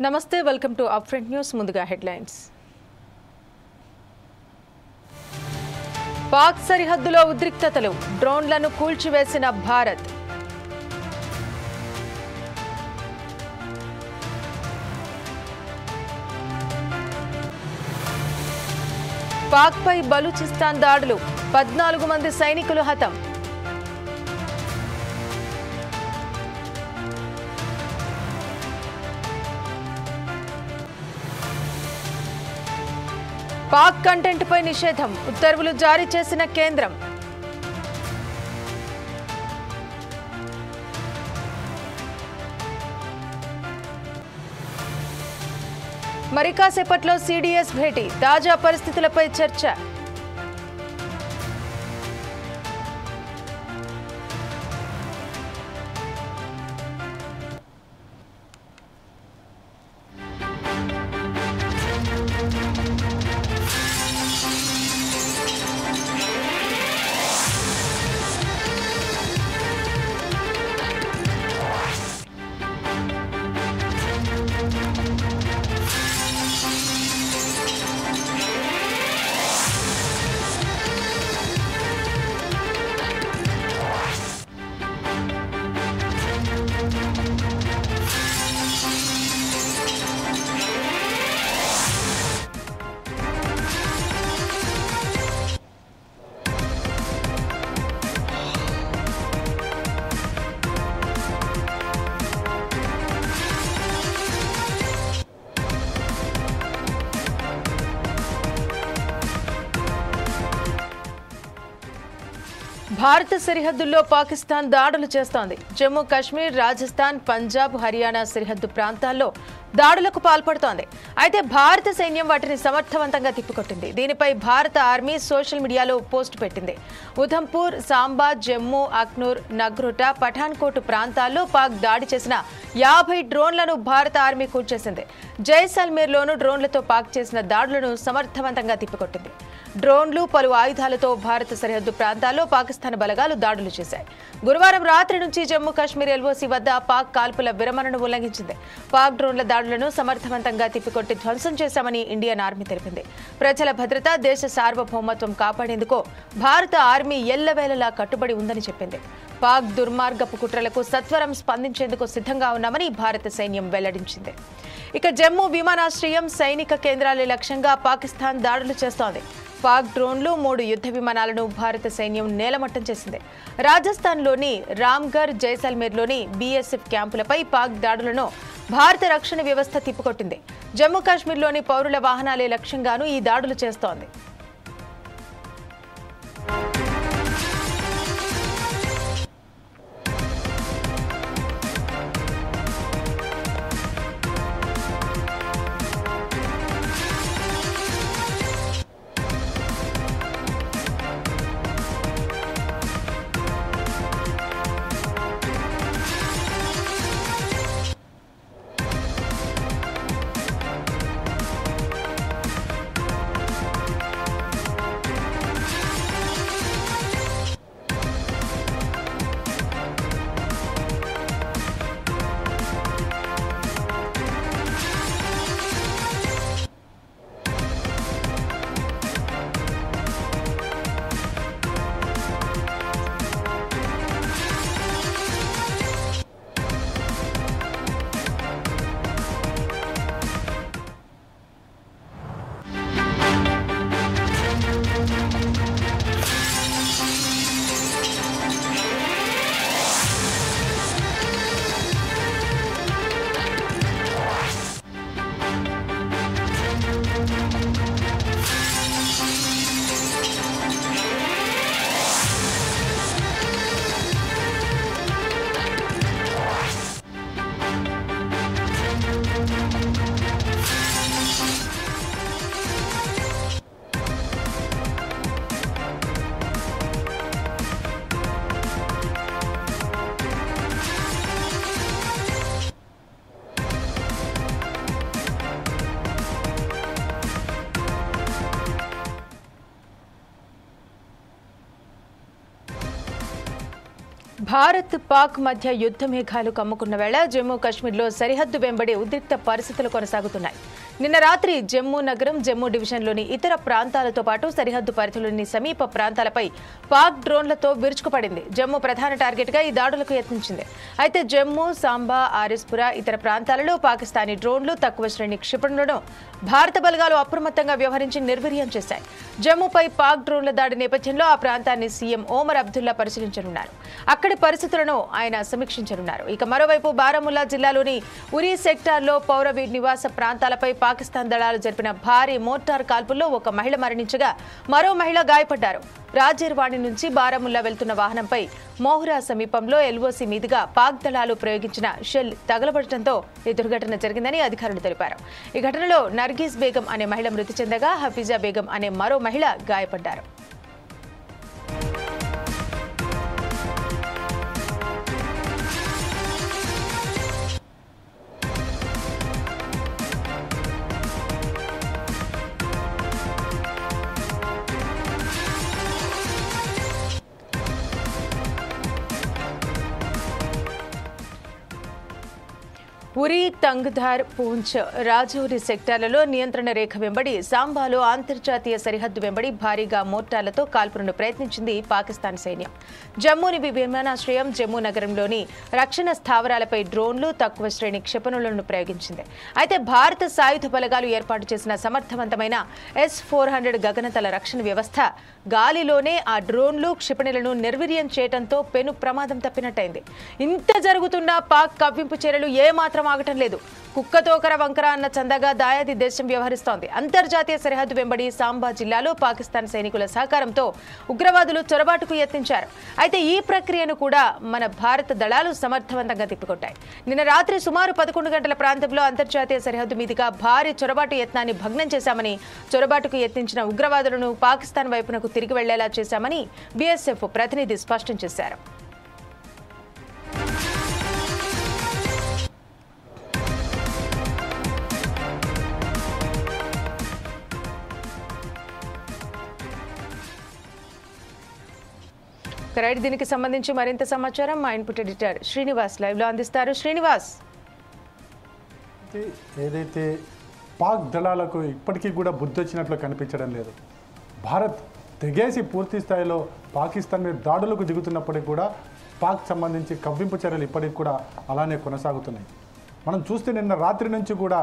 నమస్తే welcome to up front news ముందుగా headlines Pak సరిహద్దులో ఉద్రిక్తతలు డ్రోన్లను కూల్చివేసిన భారత్ పాక్ పై బలూచిస్తాన్ దాడులు 14 మంది సైనికులు హతం పాక్ కంటెంట్ పై నిషేధం ఉత్తర్వులు జారీ చేసిన కేంద్రం మరి కాసేపట్లో సిడిఎస్ భేటీ తాజా పరిస్థితులపై చర్చ భారత సరిహద్దుల్లో పాకిస్తాన్ దాడులు చేస్తోంది. జమ్మూ కాశ్మీర్, రాజస్థాన్, పంజాబ్, హర్యానా సరిహద్దు ప్రాంతాల్లో దాడులకు పాల్పడుతోంది. అయితే భారత సైన్యం వాటిని సమర్థవంతంగా తిప్పికొట్టింది. దీనిపై భారత ఆర్మీ సోషల్ మీడియాలో పోస్ట్ పెట్టింది. ఉధంపూర్, సాంబా, జమ్మూ, అఖ్నూర్, నగ్రోటా, పఠాన్కోట్ ప్రాంతాల్లో పాక్ దాడి చేసిన 50 డ్రోన్లను భారత ఆర్మీ కూల్చేసింది. జైసల్మేర్లోనూ డ్రోన్లతో పాక్ చేసిన దాడులను సమర్థవంతంగా తిప్పికొట్టింది. డ్రోన్లు, పలు ఆయుధాలతో భారత సరిహద్దు ప్రాంతాల్లో పాకిస్తాన్ బలగాలు దాడులు చేశాయి. గురువారం రాత్రి నుంచి జమ్మూ కాశ్మీర్ ఎల్ఓసి వద్ద పాక్ కాల్పుల విరమణను ఉల్లంఘించింది. పాక్ డ్రోన్ల దాడులను సమర్థవంతంగా తిప్పికొట్టి ధ్వంసం చేశామని ఇండియన్ ఆర్మీ తెలిపింది. ప్రజల భద్రత, దేశ సార్వభౌమత్వం కాపాడేందుకు భారత ఆర్మీ ఎల్లవేళలా కట్టుబడి ఉందని చెప్పింది. పాక్ దుర్మార్గపు కుట్రలకు సత్వరం స్పందించేందుకు సిద్ధంగా ఉన్నామని భారత సైన్యం వెల్లడించింది. ఇక జమ్మూ విమానాశ్రయం, సైనిక కేంద్రాల లక్ష్యంగా పాకిస్తాన్ దాడులు చేస్తోంది. పాక్ డ్రోన్లు, 3 యుద్ధ విమానాలను భారత సైన్యం నేలమట్టం చేసింది. రాజస్థాన్లోని రామ్గర్, జైసల్మేర్లోని బీఎస్ఎఫ్ క్యాంపులపై పాక్ దాడులను భారత రక్షణ వ్యవస్థ తిప్పికొట్టింది. జమ్మూ కాశ్మీర్లోని పౌరుల వాహనాలే లక్ష్యంగానూ ఈ దాడులు చేస్తోంది. భారత్ పాక్ మధ్య యుద్ధ మేఘాలు కమ్ముకున్న వేళ జమ్మూ కాశ్మీర్లో సరిహద్దు వెంబడి ఉద్రిక్త పరిస్థితులు కొనసాగుతున్నాయి. నిన్న రాత్రి జమ్మూ నగరం, జమ్మూ డివిజన్లోని ఇతర ప్రాంతాలతో పాటు సరిహద్దు పరిధిలోని సమీప ప్రాంతాలపై పాక్ డ్రోన్లతో విరుచుకుపడింది. జమ్మూ ప్రధాన టార్గెట్గా ఈ దాడులకు యత్నించింది. అయితే జమ్మూ, సాంబా, ఆరిస్పుర ఇతర ప్రాంతాలలో పాకిస్తానీ డ్రోన్లు, తక్కువ శ్రేణి క్షిపణులను భారత బలగాలు అప్రమత్తంగా వ్యవహరించి నిర్వీర్యం చేశాయి. జమ్మూపై పాక్ డ్రోన్ల దాడి నేపథ్యంలో ఆ ప్రాంతాన్ని సీఎం ఓమర్ అబ్దుల్లా పరిశీలించనున్నారు. అక్కడి పరిస్థితులను ఆయన సమీక్షించనున్నారు. ఇక మరోవైపు బారాముల్లా జిల్లాలోని ఉరీ సెక్టార్లో పౌర నివాస ప్రాంతాలపై పాకిస్తాన్ దళాలు జరిపిన భారీ మోటార్ కాల్పుల్లో ఒక మహిళ మరణించగా మరో మహిళ గాయపడ్డారు. రాజీర్వాణి నుంచి బారాముల్లా వెళ్తున్న వాహనంపై మోహ్రా సమీపంలో ఎల్ఓసి మీదుగా పాక్ దళాలు ప్రయోగించిన షెల్ తగలబడటంతో ఈ దుర్ఘటన జరిగిందని అధికారులు తెలిపారు. ఈ ఘటనలో నర్గీస్ బేగం అనే మహిళ మృతి చెందగా హఫీజా బేగం అనే మరో మహిళ గాయపడ్డారు. ఉరీ, తంగ్ధార్, పూంచ్, రాజౌరి సెక్టార్లలో నియంత్రణ రేఖ వెంబడి సాంబాలో అంతర్జాతీయ సరిహద్దు వెంబడి భారీగా మోర్టార్లతో కాల్పులను ప్రయత్నించింది పాకిస్తాన్ సైన్యం. జమ్మూని విమానాశ్రయం, జమ్మూ నగరంలోని రక్షణ స్థావరాలపై డ్రోన్లు, తక్కువ శ్రేణి క్షిపణులను ప్రయోగించింది. అయితే భారత సాయుధ బలగాలు ఏర్పాటు చేసిన సమర్థవంతమైన S-400 గగనతల రక్షణ వ్యవస్థ గాలిలోనే ఆ డ్రోన్లు, క్షిపణులను నిర్వీర్యం చేయడంతో పెను ప్రమాదం తప్పినట్టయింది. ఇంత జరుగుతున్నా పాక్ కవ్వింపు చర్యలు ఏమాత్రం ఆగటం లేదు. కుక్కతోకర వంకర అన్న చందగా దాయాది దేశం వ్యవహరిస్తోంది. అంతర్జాతీయ సరిహద్దు వెంబడి సాంబా జిల్లాలో పాకిస్తాన్ సైనికుల సహకారంతో ఉగ్రవాదులు చొరబాటుకు యత్నించారు. అయితే ఈ ప్రక్రియను కూడా మన భారత దళాలు సమర్థవంతంగా తిప్పికొట్టాయి. నిన్న రాత్రి సుమారు 11 గంటల ప్రాంతంలో అంతర్జాతీయ సరిహద్దు మీదుగా భారీ చొరబాటు యత్నాన్ని భగ్నం చేశామని, చొరబాటుకు యత్నించిన ఉగ్రవాదులను పాకిస్తాన్ వైపునకు తిరిగి వెళ్లేలా చేశామని బీఎస్ఎఫ్ ప్రతినిధి స్పష్టం చేశారు. రైట్, దీనికి సంబంధించి మరింత సమాచారం మా ఇన్పుట్ ఎడిటర్ శ్రీనివాస్ లైవ్ లో అందిస్తారు. శ్రీనివాస్, ఏదైతే పాక్ దళాలకు ఇప్పటికీ కూడా బుద్ధి వచ్చినట్లు కనిపించడం లేదు. భారత్ తెగేసి పూర్తి స్థాయిలో పాకిస్తాన్ మీద దాడులకు దిగుతున్నప్పటికీ కూడా పాక్ సంబంధించి కవ్వింపు చర్యలు ఇప్పటికి కూడా అలానే కొనసాగుతున్నాయి. మనం చూస్తే నిన్న రాత్రి నుంచి కూడా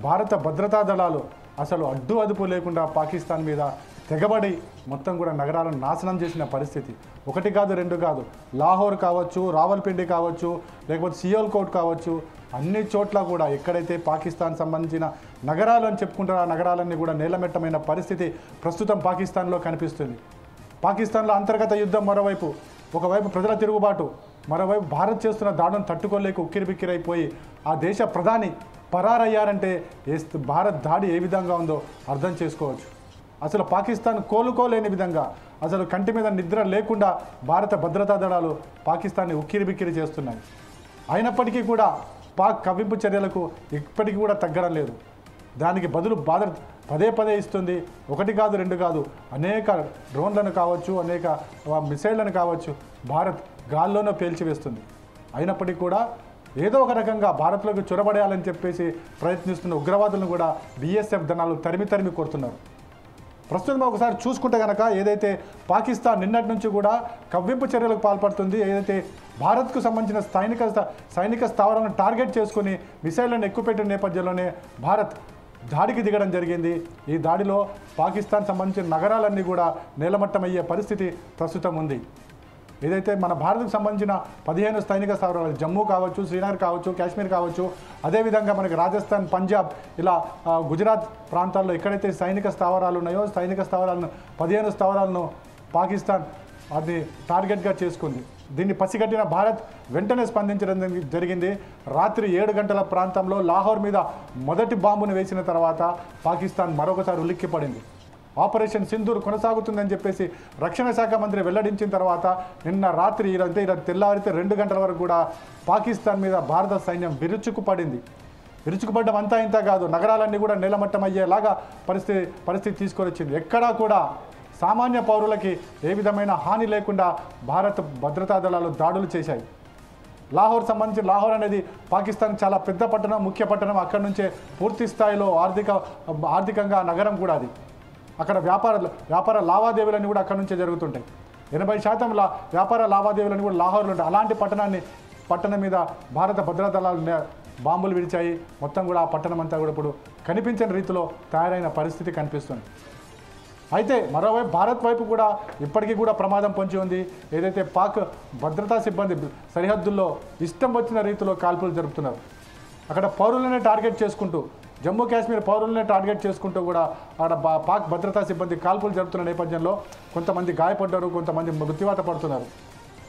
భారత భద్రతా దళాలు అసలు అడ్డు అదుపు లేకుండా పాకిస్తాన్ మీద తెగబడి మొత్తం కూడా నగరాలను నాశనం చేసిన పరిస్థితి. ఒకటి కాదు, రెండు కాదు, లాహోర్ కావచ్చు, రావల్పిండి కావచ్చు, లేకపోతే సియోల్కోట్ కావచ్చు, అన్ని చోట్ల కూడా ఎక్కడైతే పాకిస్తాన్ సంబంధించిన నగరాలు అని చెప్పుకుంటారో ఆ నగరాలన్నీ కూడా నేలమెట్టమైన పరిస్థితి ప్రస్తుతం పాకిస్తాన్లో కనిపిస్తుంది. పాకిస్తాన్లో అంతర్గత యుద్ధం మరోవైపు, ఒకవైపు ప్రజల తిరుగుబాటు, మరోవైపు భారత్ చేస్తున్న దాడులను తట్టుకోలేక ఉక్కిరిబిక్కిరైపోయి ఆ దేశ ప్రధాని పరారయ్యారంటే భారత్ దాడి ఏ విధంగా ఉందో అర్థం చేసుకోవచ్చు. అసలు పాకిస్తాన్ కోలుకోలేని విధంగా, అసలు కంటి మీద నిద్ర లేకుండా భారత భద్రతా దళాలు పాకిస్తాన్ని ఉక్కిరిబిక్కిరి చేస్తున్నాయి. అయినప్పటికీ కూడా పాక్ కవ్వింపు చర్యలకు ఇప్పటికీ కూడా తగ్గడం లేదు. దానికి బదులు భారత్ పదే పదే ఇస్తుంది. ఒకటి కాదు, రెండు కాదు, అనేక డ్రోన్లను కావచ్చు, అనేక మిసైళ్లను కావచ్చు భారత్ గాల్లోనూ పేల్చివేస్తుంది. అయినప్పటికీ కూడా ఏదో ఒక రకంగా భారత్లోకి చొరబడేయాలని చెప్పేసి ప్రయత్నిస్తున్న ఉగ్రవాదులను కూడా బీఎస్ఎఫ్ దళాలు తరిమి కొడుతున్నారు. ప్రస్తుతం ఒకసారి చూసుకుంటే కనుక ఏదైతే పాకిస్తాన్ నిన్నటి నుంచి కూడా కవ్వింపు చర్యలకు పాల్పడుతుంది, ఏదైతే భారత్కు సంబంధించిన సైనిక స్థావరాలను టార్గెట్ చేసుకుని మిసైళ్లను ఎక్కుపెట్టిన నేపథ్యంలోనే భారత్ దాడికి దిగడం జరిగింది. ఈ దాడిలో పాకిస్తాన్ సంబంధించిన నగరాలన్నీ కూడా నేలమట్టమయ్యే పరిస్థితి ప్రస్తుతం ఉంది. ఏదైతే మన భారత్కు సంబంధించిన 15 సైనిక స్థావరాలు, జమ్మూ కావచ్చు, శ్రీనగర్ కావచ్చు, కాశ్మీర్ కావచ్చు, అదేవిధంగా మనకి రాజస్థాన్, పంజాబ్, ఇలా గుజరాత్ ప్రాంతాల్లో ఎక్కడైతే సైనిక స్థావరాలు ఉన్నాయో సైనిక స్థావరాలను 15 స్థావరాలను పాకిస్తాన్ అది టార్గెట్గా చేసుకుంది. దీన్ని పసిగట్టిన భారత్ వెంటనే స్పందించడం జరిగింది. రాత్రి 7 గంటల ప్రాంతంలో లాహోర్ మీద మొదటి బాంబును వేసిన తర్వాత పాకిస్తాన్ మరొకసారి ఉలిక్కిపడింది. ఆపరేషన్ సింధూర్ కొనసాగుతుందని చెప్పేసి రక్షణ శాఖ మంత్రి వెల్లడించిన తర్వాత నిన్న రాత్రి తెల్లారితే 2 గంటల వరకు కూడా పాకిస్తాన్ మీద భారత సైన్యం విరుచుకుపడ్డం అంతా ఇంత కాదు, నగరాలన్నీ కూడా నేలమట్టమయ్యేలాగా పరిస్థితి తీసుకొని వచ్చింది. ఎక్కడా కూడా సామాన్య పౌరులకి ఏ విధమైన హాని లేకుండా భారత్ భద్రతా దళాలు దాడులు చేశాయి. లాహోర్ సంబంధించి లాహోర్ అనేది పాకిస్తాన్ చాలా పెద్ద పట్టణం, ముఖ్య పట్టణం. అక్కడి నుంచే పూర్తి స్థాయిలో ఆర్థికంగా నగరం కూడా అది. అక్కడ వ్యాపార లావాదేవీలన్నీ కూడా అక్కడి నుంచే జరుగుతుంటాయి. 80% వ్యాపార లావాదేవీలన్నీ కూడా లాహోర్లో ఉంటాయి. అలాంటి పట్టణం మీద భారత భద్రతా దళాలు బాంబులు విడిచాయి. మొత్తం కూడా ఆ పట్టణం అంతా కూడా ఇప్పుడు కనిపించని రీతిలో తయారైన పరిస్థితి కనిపిస్తుంది. అయితే మరోవైపు భారత్ వైపు కూడా ఇప్పటికీ కూడా ప్రమాదం పొంచి ఉంది. ఏదైతే పాక్ భద్రతా సిబ్బంది సరిహద్దుల్లో ఇష్టం వచ్చిన రీతిలో కాల్పులు జరుపుతున్నారు. అక్కడ పౌరులనే టార్గెట్ చేసుకుంటూ, జమ్మూ కాశ్మీర్ పౌరులనే టార్గెట్ చేసుకుంటూ కూడా అక్కడ పాక్ భద్రతా సిబ్బంది కాల్పులు జరుపుతున్న నేపథ్యంలో కొంతమంది గాయపడ్డారు, కొంతమంది మృత్యువాత పడుతున్నారు.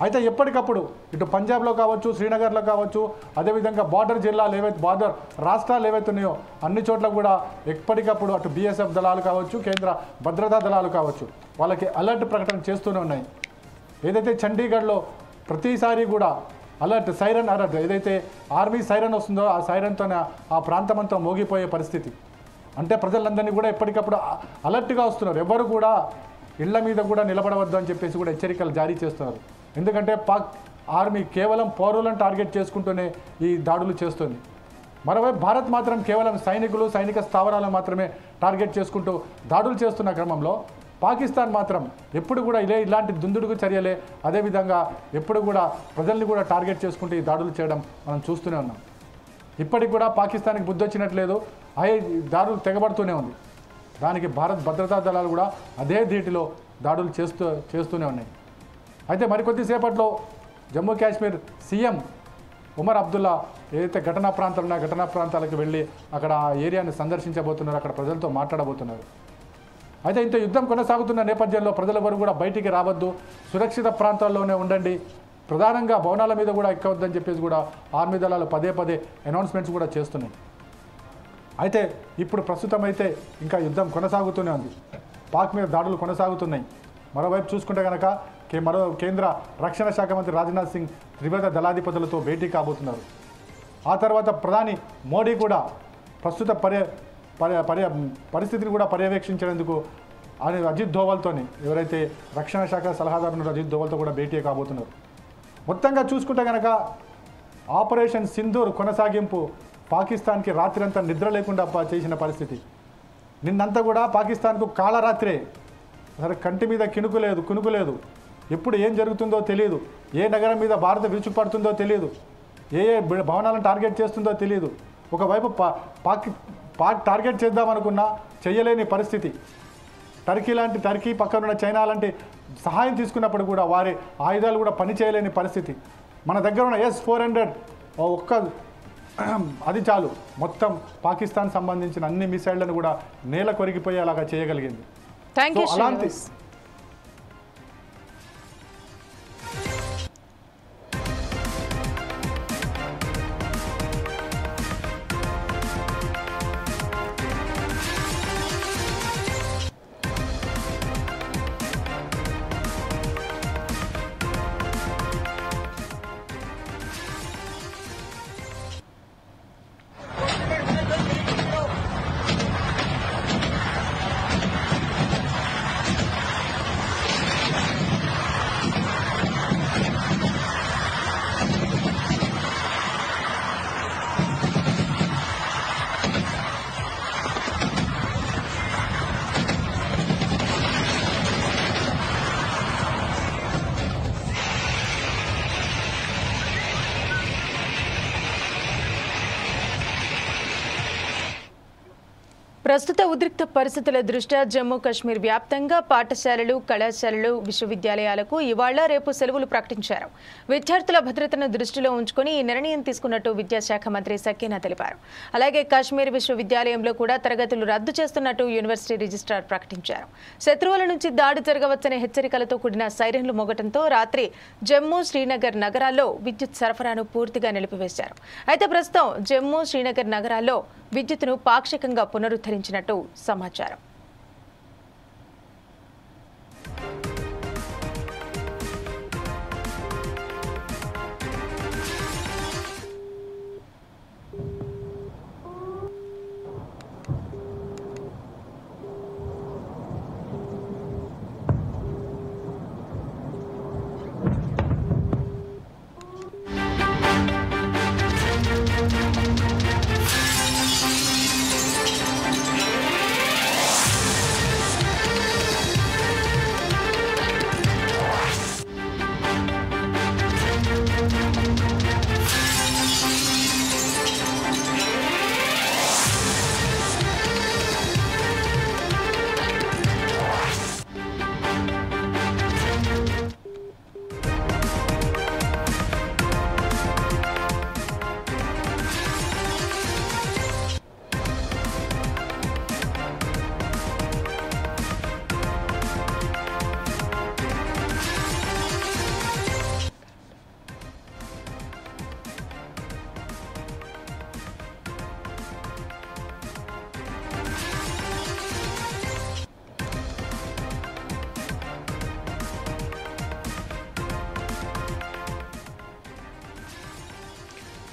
అయితే ఎప్పటికప్పుడు ఇటు పంజాబ్లో కావచ్చు, శ్రీనగర్లో కావచ్చు, అదేవిధంగా బార్డర్ జిల్లాలు ఏవైతే బార్డర్ రాష్ట్రాలు ఏవైతే ఉన్నాయో అన్ని చోట్ల కూడా ఎప్పటికప్పుడు అటు బీఎస్ఎఫ్ దళాలు కావచ్చు, కేంద్ర భద్రతా దళాలు కావచ్చు, వాళ్ళకి అలర్ట్ ప్రకటన చేస్తూనే ఉన్నాయి. ఏదైతే చండీగఢ్లో ప్రతిసారి కూడా సైరన్ అలర్ట్, ఏదైతే ఆర్మీ సైరన్ వస్తుందో ఆ సైరన్తోనే ఆ ప్రాంతమంతా మోగిపోయే పరిస్థితి. అంటే ప్రజలందరినీ కూడా ఎప్పటికప్పుడు అలర్ట్గా వస్తున్నారు. ఎవరు కూడా ఇళ్ల మీద కూడా నిలబడవద్దు అని చెప్పేసి కూడా హెచ్చరికలు జారీ చేస్తున్నారు. ఎందుకంటే పాక్ ఆర్మీ కేవలం పౌరులను టార్గెట్ చేసుకుంటూనే ఈ దాడులు చేస్తుంది. మరోవైపు భారత్ మాత్రం కేవలం సైనికులు, సైనిక స్థావరాలను మాత్రమే టార్గెట్ చేసుకుంటూ దాడులు చేస్తున్న క్రమంలో పాకిస్తాన్ మాత్రం ఎప్పుడు కూడా ఇలాంటి దుందుడుకు చర్యలే, అదేవిధంగా ఎప్పుడు కూడా ప్రజల్ని కూడా టార్గెట్ చేసుకుంటూ ఈ దాడులు చేయడం మనం చూస్తూనే ఉన్నాం. ఇప్పటికి కూడా పాకిస్తాన్కి బుద్ధి వచ్చినట్లేదు, దాడులు తెగబడుతూనే ఉంది. దానికి భారత్ భద్రతా దళాలు కూడా అదే ధీటిలో దాడులు చేస్తూనే ఉన్నాయి. అయితే మరికొద్దిసేపట్లో జమ్మూ కాశ్మీర్ సీఎం ఉమర్ అబ్దుల్లా ఏదైతే ఘటనా ప్రాంతాలకు వెళ్ళి అక్కడ ఆ ఏరియాని సందర్శించబోతున్నారు, అక్కడ ప్రజలతో మాట్లాడబోతున్నారు. అయితే ఇంత యుద్ధం కొనసాగుతున్న నేపథ్యంలో ప్రజలెవరు కూడా బయటికి రావద్దు, సురక్షిత ప్రాంతాల్లోనే ఉండండి, ప్రధానంగా భవనాల మీద కూడా ఎక్కవద్దని చెప్పేసి కూడా ఆర్మీ దళాలు పదే అనౌన్స్మెంట్స్ కూడా చేస్తున్నాయి. అయితే ఇప్పుడు ప్రస్తుతం అయితే ఇంకా యుద్ధం కొనసాగుతూనే ఉంది, పాక్ మీద దాడులు కొనసాగుతున్నాయి. మరోవైపు చూసుకుంటే కనుక కేంద్ర రక్షణ శాఖ మంత్రి రాజ్నాథ్ సింగ్ త్రివిధ దళాధిపతులతో భేటీ కాబోతున్నారు. ఆ తర్వాత ప్రధాని మోడీ కూడా ప్రస్తుత పరిస్థితిని కూడా పర్యవేక్షించేందుకు అజిత్ దోవల్తోని, ఎవరైతే రక్షణ శాఖ సలహాదారు ఉన్నారో అజిత్ దోవల్తో కూడా భేటీ కాబోతున్నారు. మొత్తంగా చూసుకుంటే కనుక ఆపరేషన్ సింధూర్ కొనసాగింపు పాకిస్తాన్కి రాత్రి అంతా నిద్ర లేకుండా చేసిన పరిస్థితి. నిన్నంతా కూడా పాకిస్తాన్కు కాళరాత్రే, అసలు కంటి మీద కునుకు లేదు. ఎప్పుడు ఏం జరుగుతుందో తెలియదు, ఏ నగరం మీద భారత విరుచుకుపడుతుందో తెలియదు, ఏ భవనాలను టార్గెట్ చేస్తుందో తెలియదు. ఒకవైపు పాక్ టార్గెట్ చేద్దామనుకున్నా చేయలేని పరిస్థితి. టర్కీ పక్కనున్న చైనా లాంటి సహాయం తీసుకున్నప్పుడు కూడా వారి ఆయుధాలు కూడా పనిచేయలేని పరిస్థితి. మన దగ్గర ఉన్న S-400 అది చాలు మొత్తం పాకిస్తాన్ సంబంధించిన అన్ని మిసైళ్లను కూడా నేల కొరిగిపోయేలాగా చేయగలిగింది. అలాంటి ప్రస్తుత ఉద్రిక్త పరిస్థితుల దృష్ట్యా జమ్మూ కాశ్మీర్ వ్యాప్తంగా పాఠశాలలు, కళాశాలలు, విశ్వవిద్యాలయాలకు ఇవాళ రేపు సెలవులు ప్రకటించారు. విద్యార్థుల భద్రతను దృష్టిలో ఉంచుకుని ఈ నిర్ణయం తీసుకున్నట్టు విద్యాశాఖ మంత్రి సకీనా తెలిపారు. అలాగే కాశ్మీర్ విశ్వవిద్యాలయంలో కూడా తరగతులు రద్దు చేస్తున్నట్టు యూనివర్సిటీ రిజిస్ట్రార్ ప్రకటించారు. శత్రువుల నుంచి దాడి జరగవచ్చనే హెచ్చరికలతో కూడిన సైరన్లు మోగటంతో రాత్రి జమ్మూ, శ్రీనగర్ నగరాల్లో విద్యుత్ సరఫరాను పూర్తిగా నిలిపివేశారు. అయితే ప్రస్తుతం జమ్మూ, శ్రీనగర్ నగరాల్లో విద్యుత్తును పాక్షికంగా పునరుద్ధరించినట్టు సమాచారం.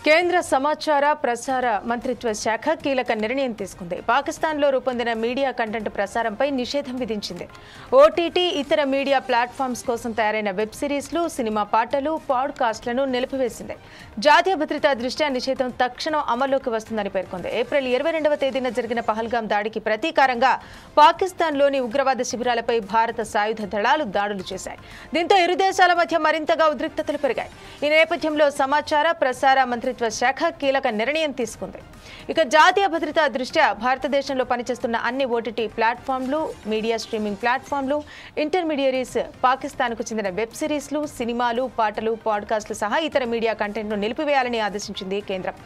కేంద్ర సమాచార ప్రసార మంత్రిత్వ శాఖ కీలక నిర్ణయం తీసుకుంది. పాకిస్తాన్లో రూపొందిన మీడియా కంటెంట్ ప్రసారంపై నిషేధం విధించింది. ఓటీటీ ఇతర మీడియా ప్లాట్ఫామ్స్ కోసం తయారైన వెబ్ సిరీస్లు, సినిమా పాటలు, పాడ్కాస్ట్లను నిలిపివేసింది. జాతీయ భద్రతా దృష్ట్యా నిషేధం తక్షణం అమల్లోకి వస్తుందని పేర్కొంది. ఏప్రిల్ 22వ తేదీన జరిగిన పహల్గాం దాడికి ప్రతీకారంగా పాకిస్తాన్లోని ఉగ్రవాద శిబిరాలపై భారత సాయుధ దళాలు దాడులు చేశాయి. దీంతో ఇరు దేశాల మధ్య మరింతగా ఉద్రిక్తతలు పెరిగాయి. ఈ నేపథ్యంలో సమాచార ప్రసార మంత్రిత్వ శాఖ కీలక నిర్ణయం తీసుకుంది. ఇక జాతీయ భద్రతా దృష్ట్యా భారతదేశంలో పనిచేస్తున్న అన్ని ఓటీటీ ప్లాట్ఫామ్లు, మీడియా స్ట్రీమింగ్ ప్లాట్ఫామ్లు, ఇంటర్మీడియరీస్, పాకిస్తాన్కు చెందిన వెబ్ సిరీస్లు, సినిమాలు, పాటలు, పాడ్కాస్ట్లు సహా ఇతర మీడియా కంటెంట్ను నిలిపివేయాలని ఆదేశించింది కేంద్రం.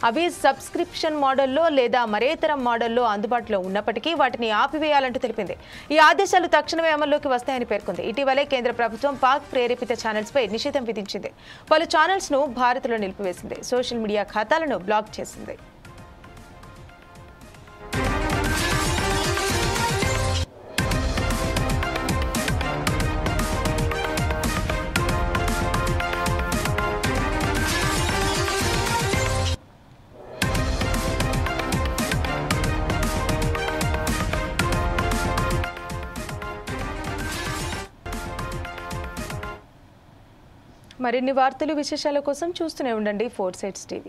అవి సబ్స్క్రిప్షన్ మోడల్లో లేదా మరేతర మోడల్లో అందుబాటులో ఉన్నప్పటికీ వాటిని ఆపివేయాలంటూ తెలిపింది. ఈ ఆదేశాలు తక్షణమే అమల్లోకి వస్తాయని పేర్కొంది. ఇటీవలే కేంద్ర ప్రభుత్వం పాక్ ప్రేరేపిత ఛానల్స్పై నిషేధం విధించింది. పలు ఛానల్స్ను భారత్లో నిలిపివేసింది. సోషల్ మీడియా ఖాతాలను బ్లాక్ చేసింది. మరిన్ని వార్తలు విశేషాల కోసం చూస్తూనే ఉండండి 4 Sides TV.